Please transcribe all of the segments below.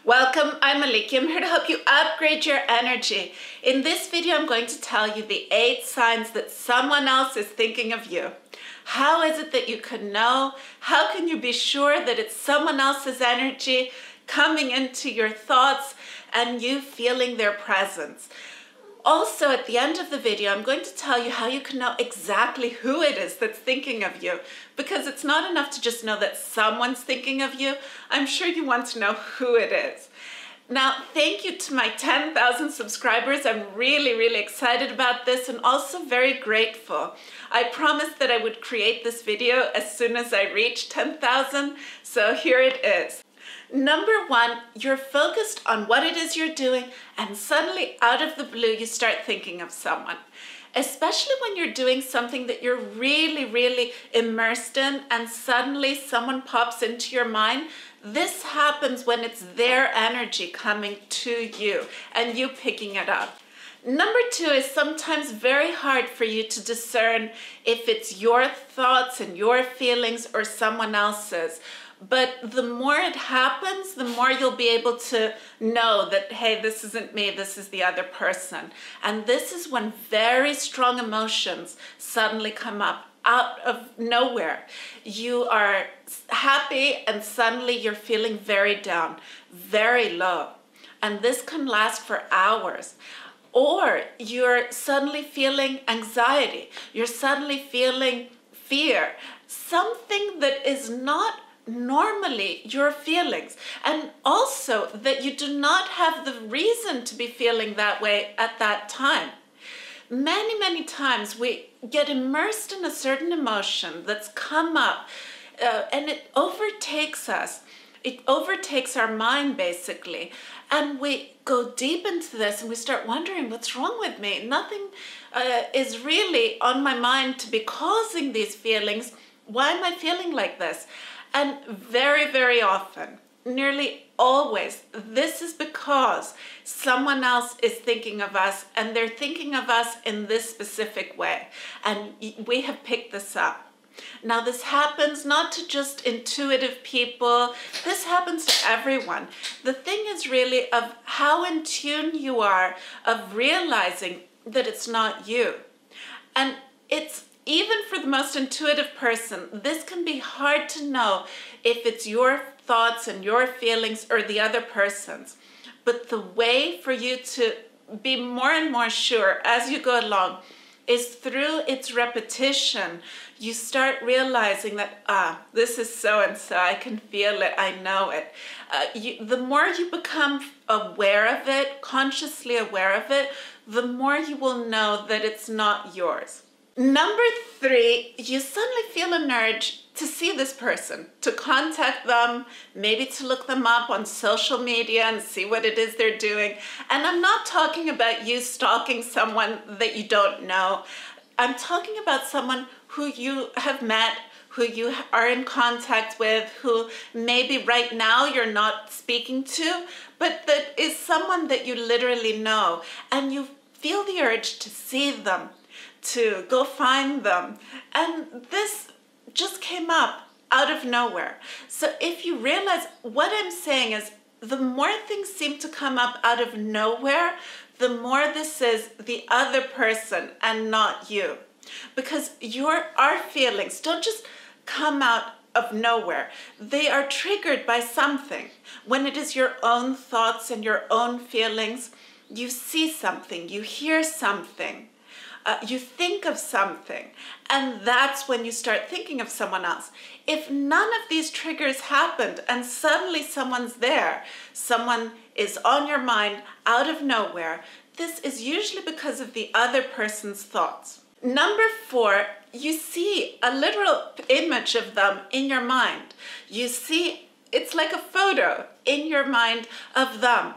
Welcome, I'm Maliki. I'm here to help you upgrade your energy. In this video, I'm going to tell you the 8 signs that someone else is thinking of you. How is it that you can know? How can you be sure that it's someone else's energy coming into your thoughts and you feeling their presence? Also, at the end of the video, I'm going to tell you how you can know exactly who it is that's thinking of you, because it's not enough to just know that someone's thinking of you. I'm sure you want to know who it is. Now, thank you to my 10,000 subscribers. I'm really excited about this and also very grateful. I promised that I would create this video as soon as I reach 10,000, so here it is. Number 1, you're focused on what it is you're doing and suddenly out of the blue you start thinking of someone. Especially when you're doing something that you're really immersed in and suddenly someone pops into your mind. This happens when it's their energy coming to you and you picking it up. Number 2 is sometimes very hard for you to discern if it's your thoughts and your feelings or someone else's. But the more it happens, the more you'll be able to know that, hey, this isn't me, this is the other person. And this is when very strong emotions suddenly come up out of nowhere. You are happy and suddenly you're feeling very down, very low. And this can last for hours. Or you're suddenly feeling anxiety. You're suddenly feeling fear. Something that is not normally your feelings, and also that you do not have the reason to be feeling that way at that time. Many times we get immersed in a certain emotion that's come up and it overtakes us. It overtakes our mind basically, and we go deep into this and we start wondering, what's wrong with me? Nothing is really on my mind to be causing these feelings. Why am I feeling like this? And very often, nearly always, this is because someone else is thinking of us and they're thinking of us in this specific way. And we have picked this up. Now, this happens not to just intuitive people. This happens to everyone. The thing is really of how in tune you are of realizing that it's not you. And it's even for the most intuitive person, this can be hard to know if it's your thoughts and your feelings or the other person's. But the way for you to be more and more sure as you go along is through its repetition. You start realizing that, this is so-and-so, I can feel it, I know it. The more you become aware of it, consciously aware of it, the more you will know that it's not yours. Number 3, you suddenly feel an urge to see this person, to contact them, maybe to look them up on social media and see what it is they're doing. And I'm not talking about you stalking someone that you don't know. I'm talking about someone who you have met, who you are in contact with, who maybe right now you're not speaking to, but that is someone that you literally know. And you feel the urge to see them, to go find them. And this just came up out of nowhere. So if you realize what I'm saying is, the more things seem to come up out of nowhere, the more this is the other person and not you. Because our feelings don't just come out of nowhere. They are triggered by something. When it is your own thoughts and your own feelings, you see something, you hear something. You think of something, and that's when you start thinking of someone else. If none of these triggers happened and suddenly someone's there, someone is on your mind out of nowhere, this is usually because of the other person's thoughts. Number 4, you see a literal image of them in your mind. You see, it's like a photo in your mind of them.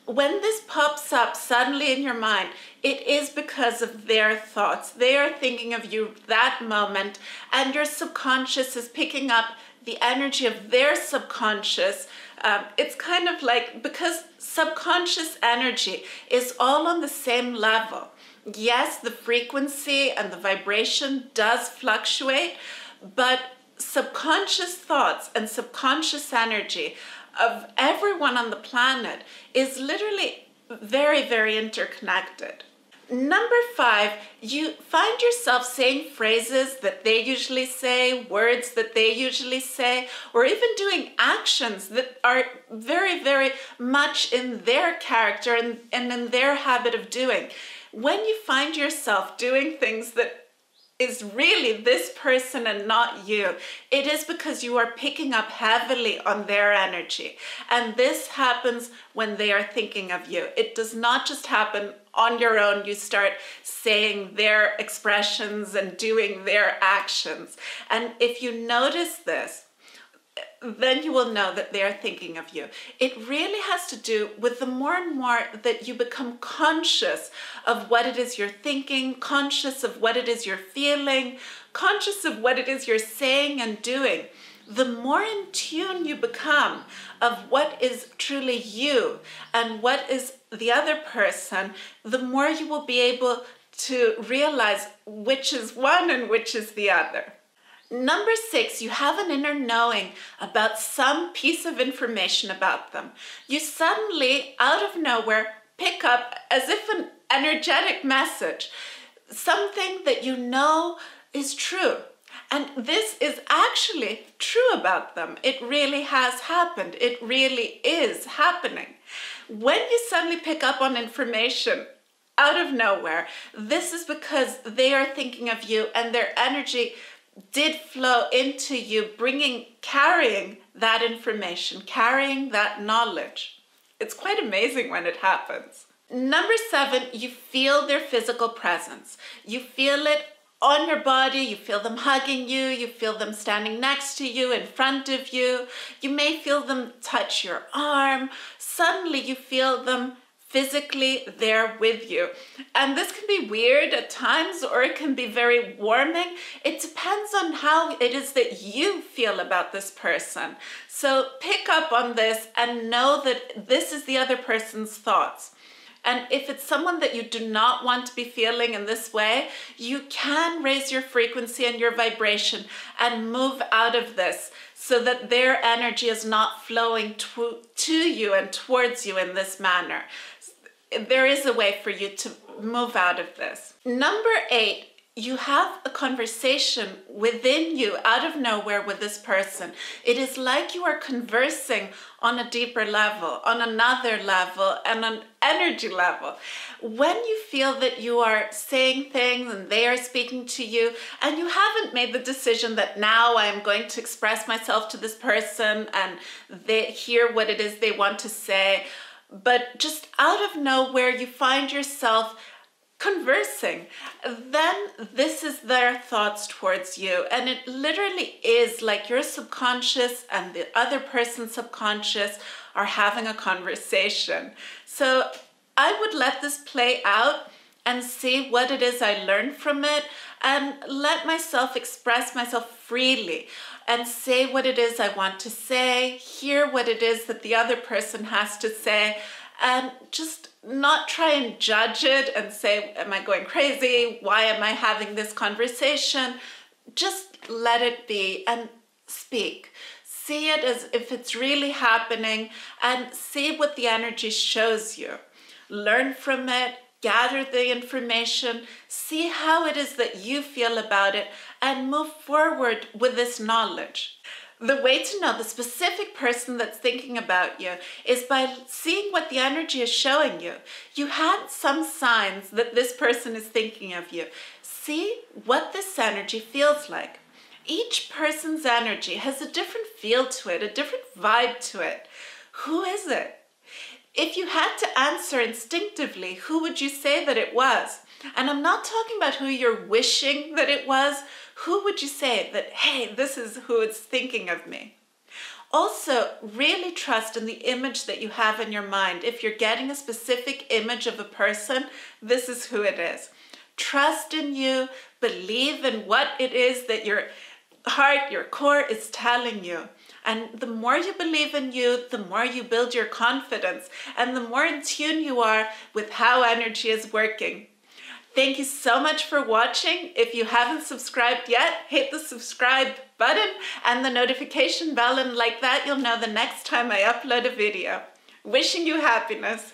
When this pops up suddenly in your mind, it is because of their thoughts. They are thinking of you that moment, and your subconscious is picking up the energy of their subconscious. It's kind of like, because subconscious energy is all on the same level. Yes, the frequency and the vibration does fluctuate, but subconscious thoughts and subconscious energy of everyone on the planet is literally very, very interconnected. Number 5, you find yourself saying phrases that they usually say, words that they usually say, or even doing actions that are very, very much in their character and in their habit of doing. When you find yourself doing things that is really this person and not you, it is because you are picking up heavily on their energy. And this happens when they are thinking of you. It does not just happen on your own. You start saying their expressions and doing their actions. And if you notice this, then you will know that they are thinking of you. It really has to do with the more and more that you become conscious of what it is you're thinking, conscious of what it is you're feeling, conscious of what it is you're saying and doing. The more in tune you become of what is truly you and what is the other person, the more you will be able to realize which is one and which is the other. Number 6, you have an inner knowing about some piece of information about them. You suddenly, out of nowhere, pick up, as if an energetic message, something that you know is true. And this is actually true about them. It really has happened. It really is happening. When you suddenly pick up on information out of nowhere, this is because they are thinking of you and their energy did flow into you, carrying that information, carrying that knowledge. It's quite amazing when it happens. Number 7, you feel their physical presence. You feel it on your body, you feel them hugging you, you feel them standing next to you, in front of you. You may feel them touch your arm. Suddenly you feel them physically there with you. And this can be weird at times, or it can be very warming. It depends on how it is that you feel about this person. So pick up on this and know that this is the other person's thoughts. And if it's someone that you do not want to be feeling in this way, you can raise your frequency and your vibration and move out of this so that their energy is not flowing to you and towards you in this manner. There is a way for you to move out of this. Number 8, you have a conversation within you out of nowhere with this person. It is like you are conversing on a deeper level, on another level, and an energy level. When you feel that you are saying things and they are speaking to you, and you haven't made the decision that now I am going to express myself to this person and they hear what it is they want to say, but just out of nowhere you find yourself conversing, then this is their thoughts towards you. And it literally is like your subconscious and the other person's subconscious are having a conversation. So I would let this play out and see what it is I learned from it, and let myself express myself freely and say what it is I want to say, hear what it is that the other person has to say, and just not try and judge it and say, am I going crazy? Why am I having this conversation? Just let it be and speak. See it as if it's really happening and see what the energy shows you. Learn from it, gather the information, see how it is that you feel about it, and move forward with this knowledge. The way to know the specific person that's thinking about you is by seeing what the energy is showing you. You had some signs that this person is thinking of you. See what this energy feels like. Each person's energy has a different feel to it, a different vibe to it. Who is it? If you had to answer instinctively, who would you say that it was? And I'm not talking about who you're wishing that it was. Who would you say that, hey, this is who is thinking of me? Also, really trust in the image that you have in your mind. If you're getting a specific image of a person, this is who it is. Trust in you, believe in what it is that your heart, your core is telling you. And the more you believe in you, the more you build your confidence and the more in tune you are with how energy is working. Thank you so much for watching. If you haven't subscribed yet, hit the subscribe button and the notification bell, and like that you'll know the next time I upload a video. Wishing you happiness.